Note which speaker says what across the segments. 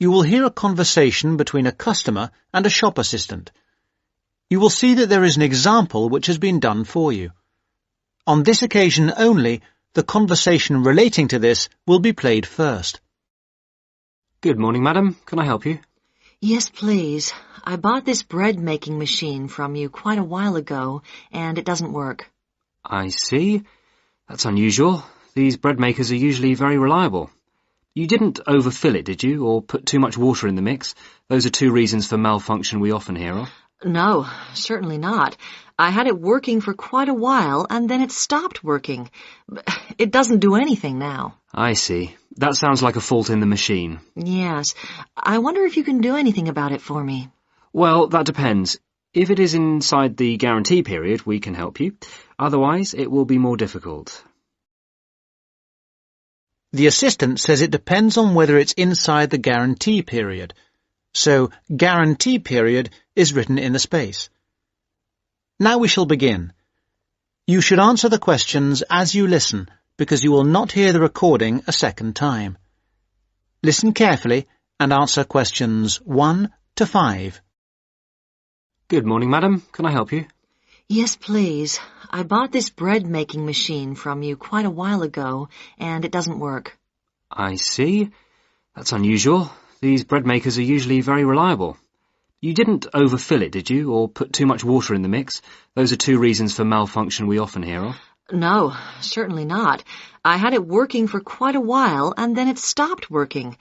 Speaker 1: you will hear a conversation between a customer and a shop assistant. You will see that there is an example which has been done for you. On this occasion only, the conversation relating to this will be played first.
Speaker 2: Good morning, madam. Can I help you?
Speaker 3: Yes, please. I bought this bread-making machine from you quite a while ago, and it doesn't work.
Speaker 2: I see. That's unusual. These bread makers are usually very reliable. You didn't overfill it, did you, or put too much water in the mix? Those are two reasons for malfunction we often hear of.
Speaker 3: No, certainly not. I had it working for quite a while, and then it stopped working. It doesn't do anything now.
Speaker 2: I see. That sounds like a fault in the machine.
Speaker 3: Yes. I wonder if you can do anything about it for me.
Speaker 2: Well, that depends. If it is inside the guarantee period, we can help you. Otherwise, it will be more difficult.
Speaker 1: The assistant says it depends on whether it's inside the guarantee period. So, guarantee period is written in the space. Now we shall begin. You should answer the questions as you listen, because you will not hear the recording a second time. Listen carefully and answer questions 1 to 5.
Speaker 2: Good morning, madam. Can I help you?
Speaker 3: Yes, please. I bought this bread-making machine from you quite a while ago, and it doesn't work.
Speaker 2: I see. That's unusual. These bread makers are usually very reliable. You didn't overfill it, did you, or put too much water in the mix? Those are two reasons for malfunction we often hear of.
Speaker 3: No, certainly not. I had it working for quite a while, and then it stopped working.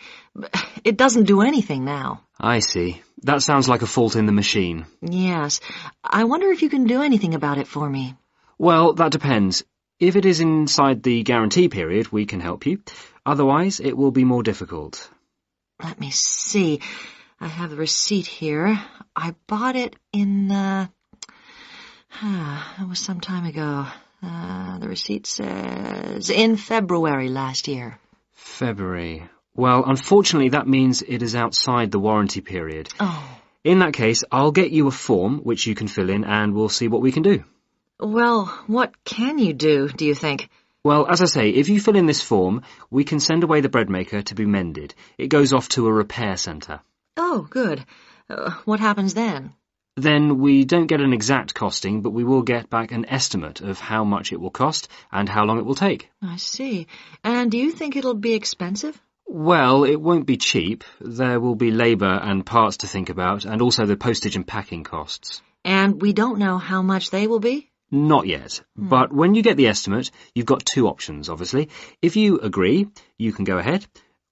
Speaker 3: It doesn't do anything now.
Speaker 2: I see. That sounds like a fault in the machine.
Speaker 3: Yes. I wonder if you can do anything about it for me.
Speaker 2: Well, that depends. If it is inside the guarantee period, we can help you. Otherwise, it will be more difficult.
Speaker 3: Let me see. I have the receipt here. I bought it in, it was some time ago. The receipt says in February last year.
Speaker 2: February. Well, unfortunately, that means it is outside the warranty period.
Speaker 3: Oh.
Speaker 2: In that case, I'll get you a form which you can fill in and we'll see what we can do.
Speaker 3: Well, what can you do you think?
Speaker 2: Well, as I say, if you fill in this form, we can send away the bread maker to be mended. It goes off to a repair centre.
Speaker 3: Oh, good. What happens then?
Speaker 2: Then we don't get an exact costing, but we will get back an estimate of how much it will cost and how long it will take.
Speaker 3: I see. And do you think it'll be expensive?
Speaker 2: Well, it won't be cheap. There will be labour and parts to think about, and also the postage and packing costs.
Speaker 3: And we don't know how much they will be?
Speaker 2: Not yet. But when you get the estimate, you've got two options, obviously. If you agree, you can go ahead.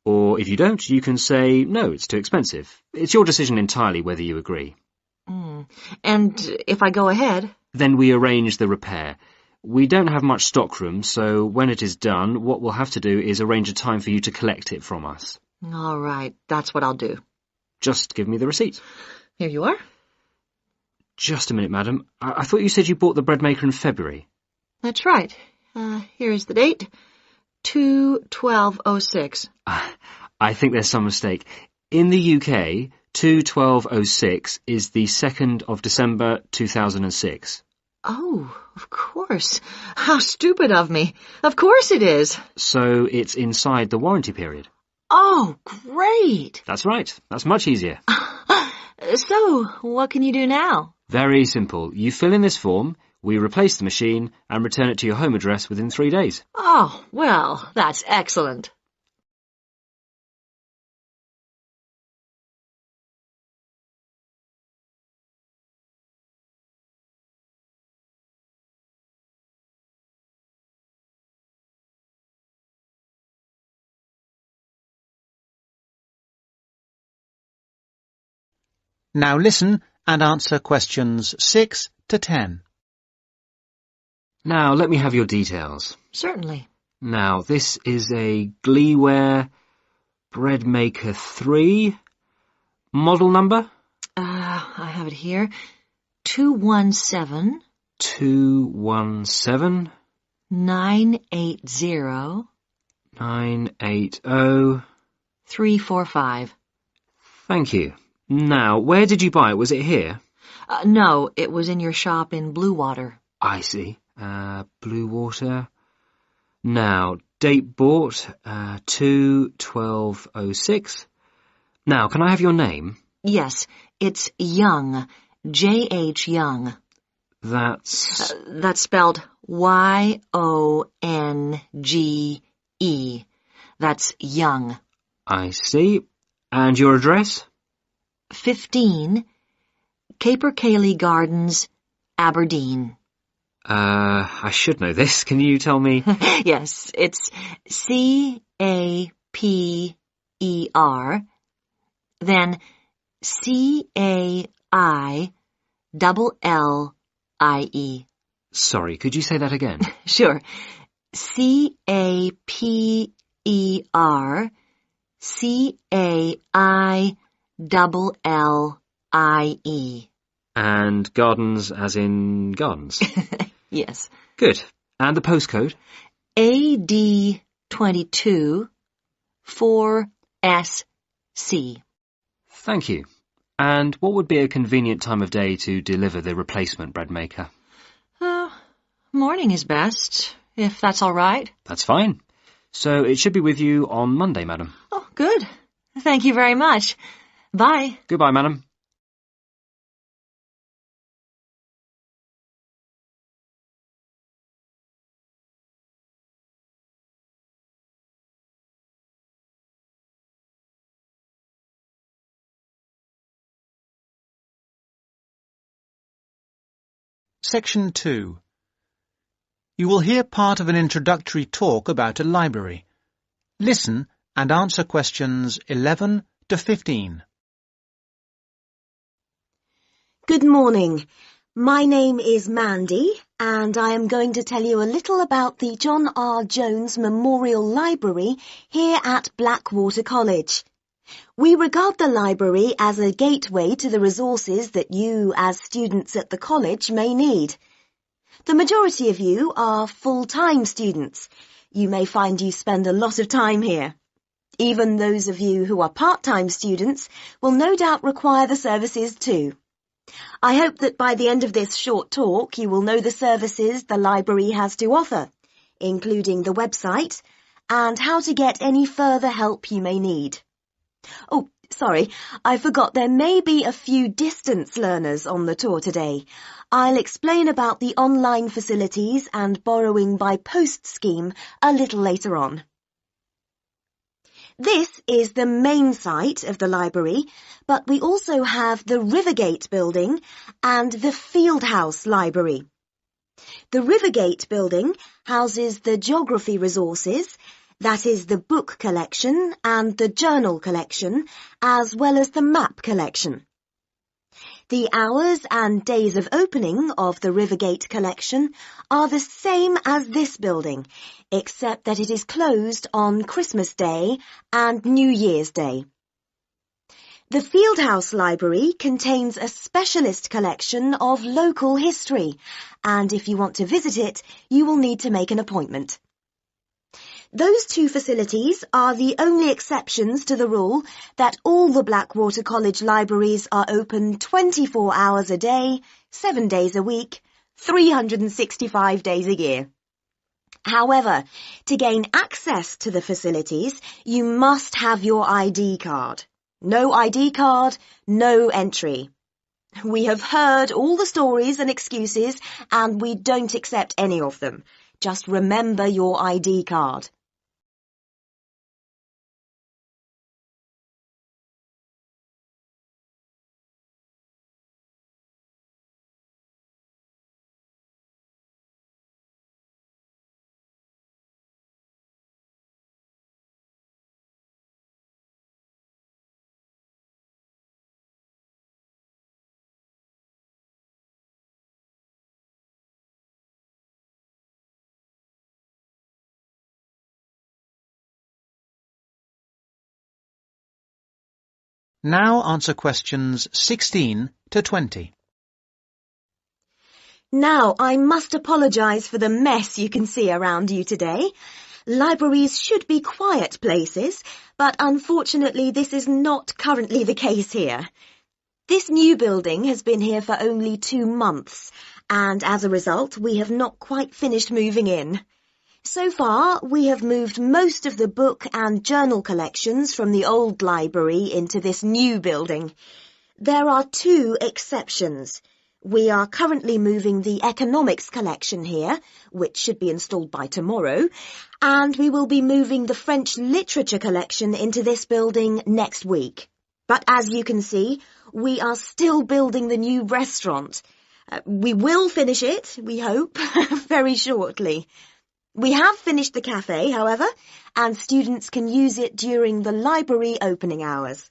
Speaker 2: Or if you don't, you can say, no, it's too expensive. It's your decision entirely whether you agree.
Speaker 3: And if I go ahead?
Speaker 2: Then we arrange the repair. We don't have much stockroom, so when it is done, what we'll have to do is arrange a time for you to collect it from us.
Speaker 3: All right, that's what I'll do.
Speaker 2: Just give me the receipt.
Speaker 3: Here you are.
Speaker 2: Just a minute, madam. I thought you said you bought the bread maker in February.
Speaker 3: That's right. Here is the date. 2/12/06.
Speaker 2: I think there's some mistake. In the UK, 2/12/06 is the 2nd of December 2006.
Speaker 3: Oh, of course. How stupid of me. Of course it is.
Speaker 2: So it's inside the warranty period.
Speaker 3: Oh, great.
Speaker 2: That's right. That's much easier.
Speaker 3: So, what can you do now?
Speaker 2: Very simple. You fill in this form, we replace the machine, and return it to your home address within 3 days.
Speaker 3: Oh, well, that's excellent.
Speaker 1: Now listen and answer questions 6 to 10.
Speaker 2: Now, let me have your details.
Speaker 3: Certainly.
Speaker 2: Now, this is a Gleeware Bread Maker 3. Model number?
Speaker 3: I have it here. 217.
Speaker 2: 217.
Speaker 3: 980.
Speaker 2: 980.
Speaker 3: 345.
Speaker 2: Thank you. Now, where did you buy it? Was it here?
Speaker 3: No, it was in your shop in Blue Water.
Speaker 2: I see. Blue Water. Now, date bought, 2/12/06. Now, can I have your name?
Speaker 3: Yes, it's Young. J.H. Young.
Speaker 2: That's...
Speaker 3: That's spelled Y-O-N-G-E. That's Young.
Speaker 2: I see. And your address?
Speaker 3: 15, Caper Cayley Gardens, Aberdeen.
Speaker 2: I should know this. Can you tell me?
Speaker 3: Yes, it's C-A-P-E-R, then C-A-I-L-L-I-E.
Speaker 2: Sorry, could you say that again?
Speaker 3: Sure. C-A-P-E-R, C-A-I-L-L-I-E.
Speaker 2: And gardens as in gardens?
Speaker 3: Yes.
Speaker 2: Good. And the postcode?
Speaker 3: AD22 4SC.
Speaker 2: Thank you. And what would be a convenient time of day to deliver the replacement bread maker?
Speaker 3: Morning is best, if that's all right.
Speaker 2: That's fine. So it should be with you on Monday, madam.
Speaker 3: Oh, good. Thank you very much. Bye.
Speaker 2: Goodbye, madam.
Speaker 1: Section 2. You will hear part of an introductory talk about a library. Listen and answer questions 11 to 15.
Speaker 4: Good morning. My name is Mandy, and I am going to tell you a little about the John R. Jones Memorial Library here at Blackwater College. We regard the library as a gateway to the resources that you, as students at the college, may need. The majority of you are full-time students. You may find you spend a lot of time here. Even those of you who are part-time students will no doubt require the services too. I hope that by the end of this short talk you will know the services the library has to offer, including the website, and how to get any further help you may need. Oh, sorry, I forgot there may be a few distance learners on the tour today. I'll explain about the online facilities and borrowing by post scheme a little later on. This is the main site of the library, but we also have the Rivergate building and the Fieldhouse Library. The Rivergate building houses the geography resources, that is the book collection and the journal collection, as well as the map collection. The hours and days of opening of the Rivergate collection are the same as this building, except that it is closed on Christmas Day and New Year's Day. The Fieldhouse Library contains a specialist collection of local history, and if you want to visit it, you will need to make an appointment. Those two facilities are the only exceptions to the rule that all the Blackwater College libraries are open 24 hours a day, 7 days a week, 365 days a year. However, to gain access to the facilities, you must have your ID card. No ID card, no entry. We have heard all the stories and excuses, and we don't accept any of them. Just remember your ID card.
Speaker 1: Now answer questions 16 to 20.
Speaker 4: Now, I must apologise for the mess you can see around you today. Libraries should be quiet places, but unfortunately this is not currently the case here. This new building has been here for only 2 months, and as a result we have not quite finished moving in. So far, we have moved most of the book and journal collections from the old library into this new building. There are 2 exceptions. We are currently moving the economics collection here, which should be installed by tomorrow, and we will be moving the French literature collection into this building next week. But as you can see, we are still building the new restaurant. We will finish it, we hope, very shortly. We have finished the cafe, however, and students can use it during the library opening hours.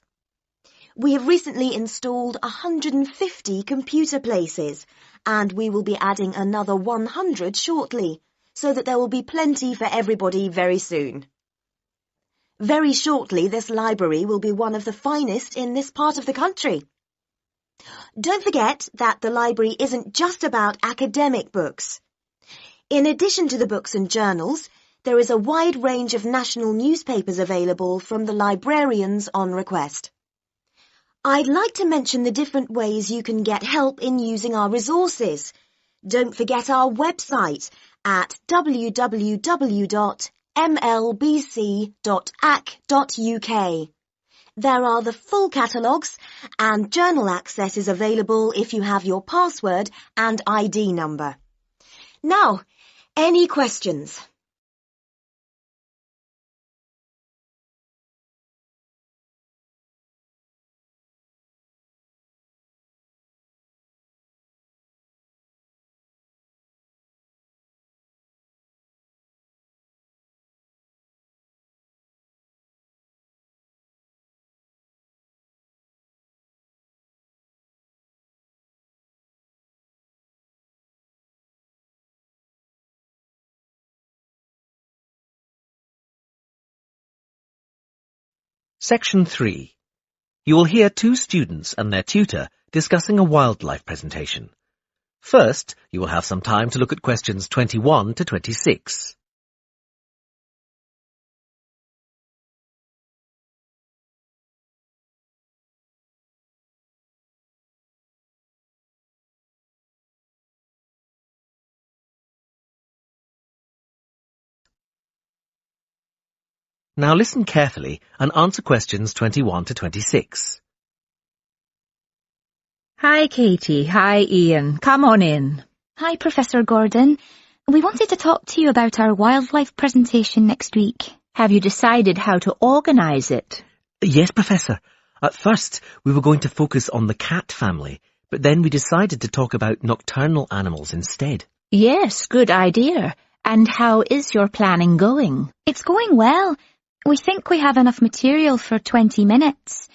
Speaker 4: We have recently installed 150 computer places, and we will be adding another 100 shortly, so that there will be plenty for everybody very soon. Very shortly, this library will be one of the finest in this part of the country. Don't forget that the library isn't just about academic books. In addition to the books and journals, there is a wide range of national newspapers available from the librarians on request. I'd like to mention the different ways you can get help in using our resources. Don't forget our website at www.mlbc.ac.uk. There are the full catalogues, and journal access is available if you have your password and ID number. Now, any questions?
Speaker 5: Section 3. You will hear 2 students and their tutor discussing a wildlife presentation. First, you will have some time to look at questions 21 to 26. Now listen carefully and answer questions 21 to 26.
Speaker 6: Hi, Katie. Hi, Ian. Come on in.
Speaker 7: Hi, Professor Gordon. We wanted to talk to you about our wildlife presentation next week.
Speaker 6: Have you decided how to organise it?
Speaker 5: Yes, Professor. At first, we were going to focus on the cat family, but then we decided to talk about nocturnal animals instead.
Speaker 6: Yes, good idea. And how is your planning going?
Speaker 7: It's going well. We think we have enough material for 20 minutes.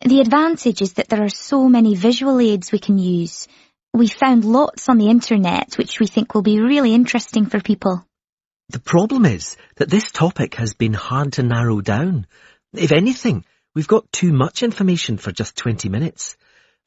Speaker 7: The advantage is that there are so many visual aids we can use. We found lots on the internet which we think will be really interesting for people.
Speaker 5: The problem is that this topic has been hard to narrow down. If anything, we've got too much information for just 20 minutes.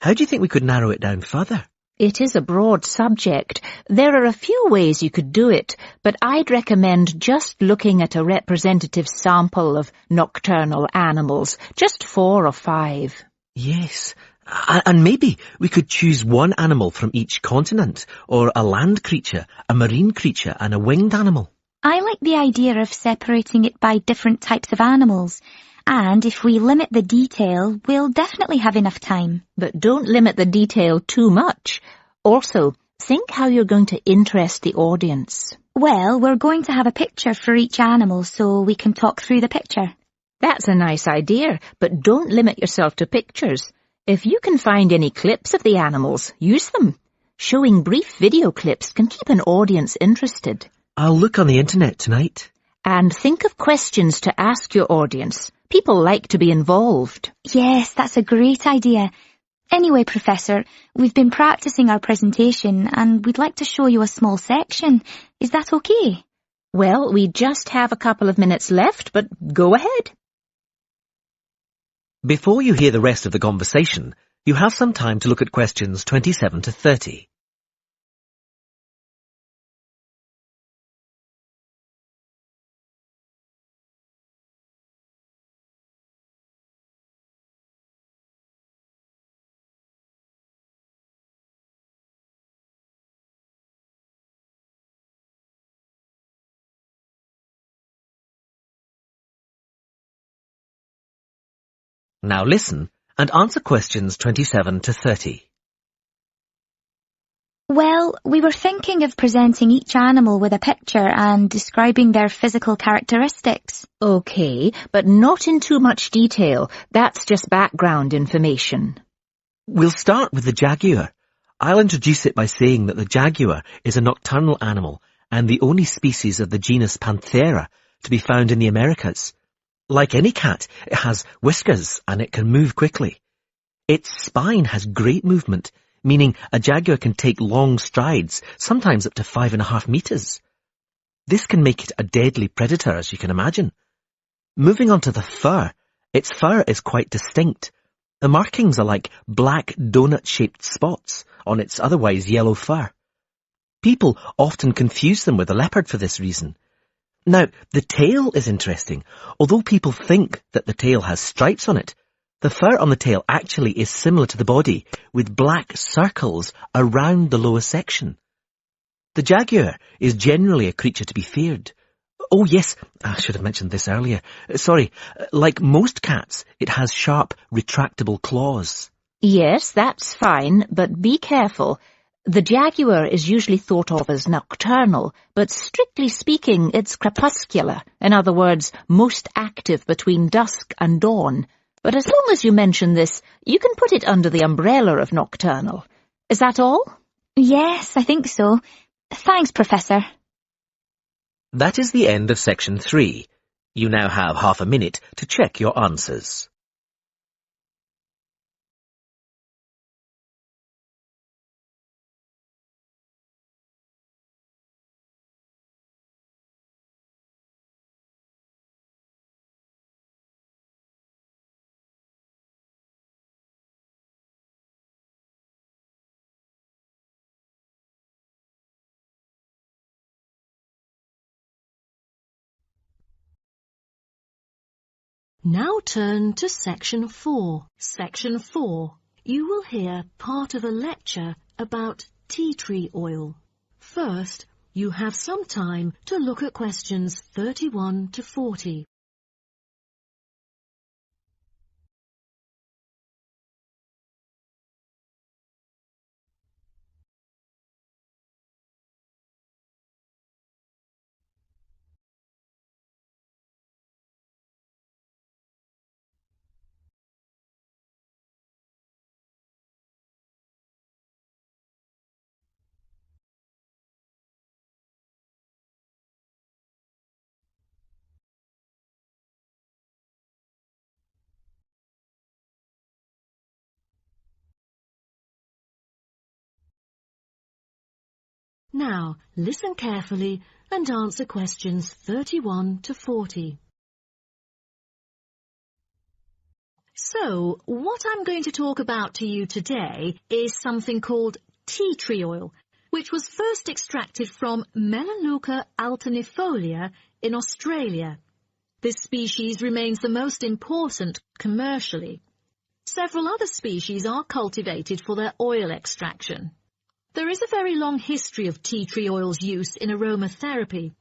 Speaker 5: How do you think we could narrow it down further?
Speaker 6: It is a broad subject. There are a few ways you could do it, but I'd recommend just looking at a representative sample of nocturnal animals, just 4 or 5.
Speaker 5: Yes, and maybe we could choose one animal from each continent, or a land creature, a marine creature, and a winged animal.
Speaker 7: I like the idea of separating it by different types of animals. And if we limit the detail, we'll definitely have enough time.
Speaker 6: But don't limit the detail too much. Also, think how you're going to interest the audience.
Speaker 7: Well, we're going to have a picture for each animal so we can talk through the picture.
Speaker 6: That's a nice idea, but don't limit yourself to pictures. If you can find any clips of the animals, use them. Showing brief video clips can keep an audience interested.
Speaker 5: I'll look on the internet tonight.
Speaker 6: And think of questions to ask your audience. People like to be involved.
Speaker 7: Yes, that's a great idea. Anyway, Professor, we've been practicing our presentation and we'd like to show you a small section. Is that okay?
Speaker 6: Well, we just have a couple of minutes left, but go ahead.
Speaker 5: Before you hear the rest of the conversation, you have some time to look at questions 27 to 30. Now listen and answer questions 27 to 30.
Speaker 7: Well, we were thinking of presenting each animal with a picture and describing their physical characteristics.
Speaker 6: OK, but not in too much detail. That's just background information.
Speaker 5: We'll start with the jaguar. I'll introduce it by saying that the jaguar is a nocturnal animal and the only species of the genus Panthera to be found in the Americas. Like any cat, it has whiskers and it can move quickly. Its spine has great movement, meaning a jaguar can take long strides, sometimes up to 5.5 meters. This can make it a deadly predator, as you can imagine. Moving on to the fur, its fur is quite distinct. The markings are like black donut-shaped spots on its otherwise yellow fur. People often confuse them with a leopard for this reason. Now, the tail is interesting. Although people think that the tail has stripes on it, the fur on the tail actually is similar to the body, with black circles around the lower section. The jaguar is generally a creature to be feared. Oh yes, I should have mentioned this earlier. Sorry, like most cats, it has sharp, retractable claws.
Speaker 6: Yes, that's fine, but be careful. The jaguar is usually thought of as nocturnal, but strictly speaking, it's crepuscular. In other words, most active between dusk and dawn. But as long as you mention this, you can put it under the umbrella of nocturnal. Is that all?
Speaker 7: Yes, I think so. Thanks, Professor.
Speaker 5: That is the end of section 3. You now have half a minute to check your answers.
Speaker 8: Now turn to Section 4. Section 4. You will hear part of a lecture about tea tree oil. First, you have some time to look at questions 31 to 40. Now, listen carefully and answer questions 31 to 40. So, what I'm going to talk about to you today is something called tea tree oil, which was first extracted from Melaleuca alternifolia in Australia. This species remains the most important commercially. Several other species are cultivated for their oil extraction. There is a very long history of tea tree oil's use in aromatherapy.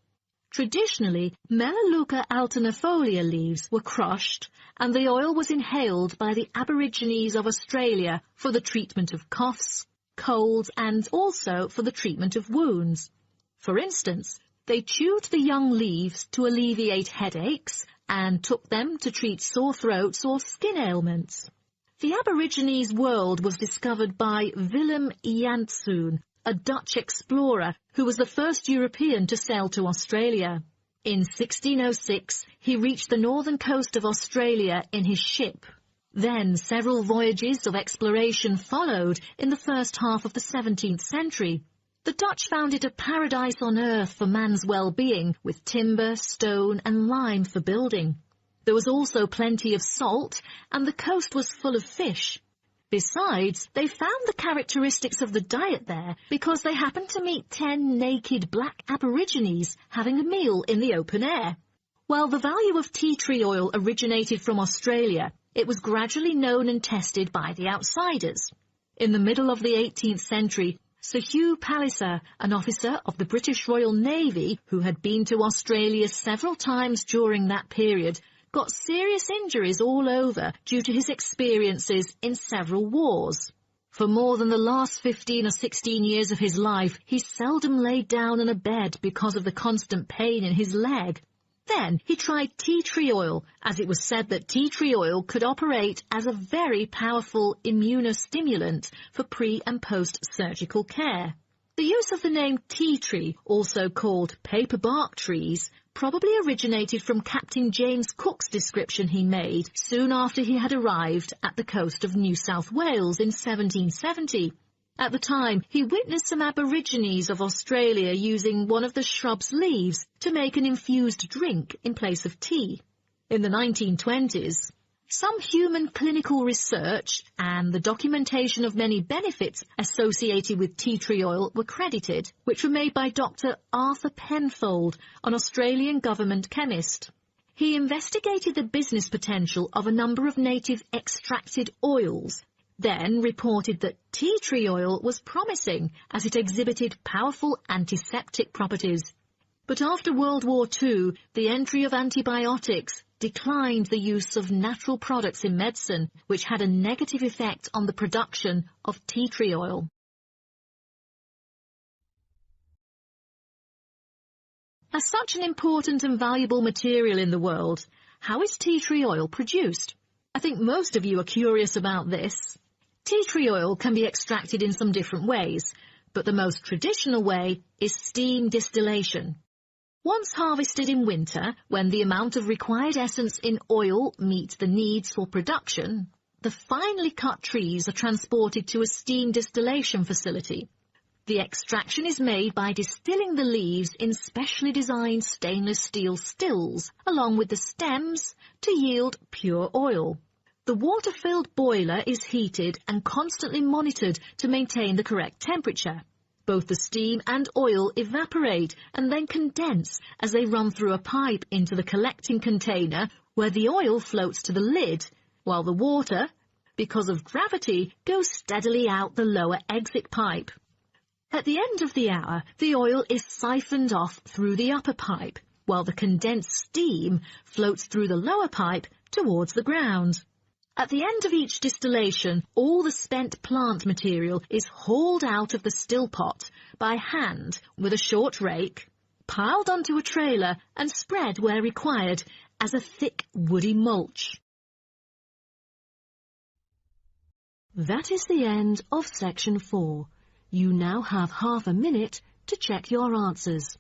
Speaker 8: Traditionally, Melaleuca alternifolia leaves were crushed and the oil was inhaled by the Aborigines of Australia for the treatment of coughs, colds and also for the treatment of wounds. For instance, they chewed the young leaves to alleviate headaches and took them to treat sore throats or skin ailments. The Aborigines world was discovered by Willem Janszoon, a Dutch explorer who was the first European to sail to Australia. In 1606, he reached the northern coast of Australia in his ship. Then several voyages of exploration followed in the first half of the 17th century. The Dutch found it a paradise on earth for man's well-being, with timber, stone and lime for building. There was also plenty of salt, and the coast was full of fish. Besides, they found the characteristics of the diet there because they happened to meet 10 naked black Aborigines having a meal in the open air. While the value of tea tree oil originated from Australia, it was gradually known and tested by the outsiders. In the middle of the 18th century, Sir Hugh Palliser, an officer of the British Royal Navy who had been to Australia several times during that period, got serious injuries all over due to his experiences in several wars. For more than the last 15 or 16 years of his life, he seldom laid down on a bed because of the constant pain in his leg. Then he tried tea tree oil, as it was said that tea tree oil could operate as a very powerful immunostimulant for pre- and post-surgical care. The use of the name tea tree, also called paper bark trees, probably originated from Captain James Cook's description he made soon after he had arrived at the coast of New South Wales in 1770. At the time, he witnessed some Aborigines of Australia using one of the shrub's leaves to make an infused drink in place of tea. In the 1920s, some human clinical research and the documentation of many benefits associated with tea tree oil were credited, which were made by Dr. Arthur Penfold, an Australian government chemist. He investigated the business potential of a number of native extracted oils, then reported that tea tree oil was promising as it exhibited powerful antiseptic properties. But after World War II, the entry of antibiotics declined the use of natural products in medicine, which had a negative effect on the production of tea tree oil. As such an important and valuable material in the world, how is tea tree oil produced? I think most of you are curious about this. Tea tree oil can be extracted in some different ways, but the most traditional way is steam distillation. Once harvested in winter, when the amount of required essence in oil meets the needs for production, the finely cut trees are transported to a steam distillation facility. The extraction is made by distilling the leaves in specially designed stainless steel stills, along with the stems, to yield pure oil. The water-filled boiler is heated and constantly monitored to maintain the correct temperature. Both the steam and oil evaporate and then condense as they run through a pipe into the collecting container where the oil floats to the lid, while the water, because of gravity, goes steadily out the lower exit pipe. At the end of the hour, the oil is siphoned off through the upper pipe, while the condensed steam floats through the lower pipe towards the ground. At the end of each distillation, all the spent plant material is hauled out of the still pot by hand with a short rake, piled onto a trailer and spread where required as a thick woody mulch. That is the end of section 4. You now have half a minute to check your answers.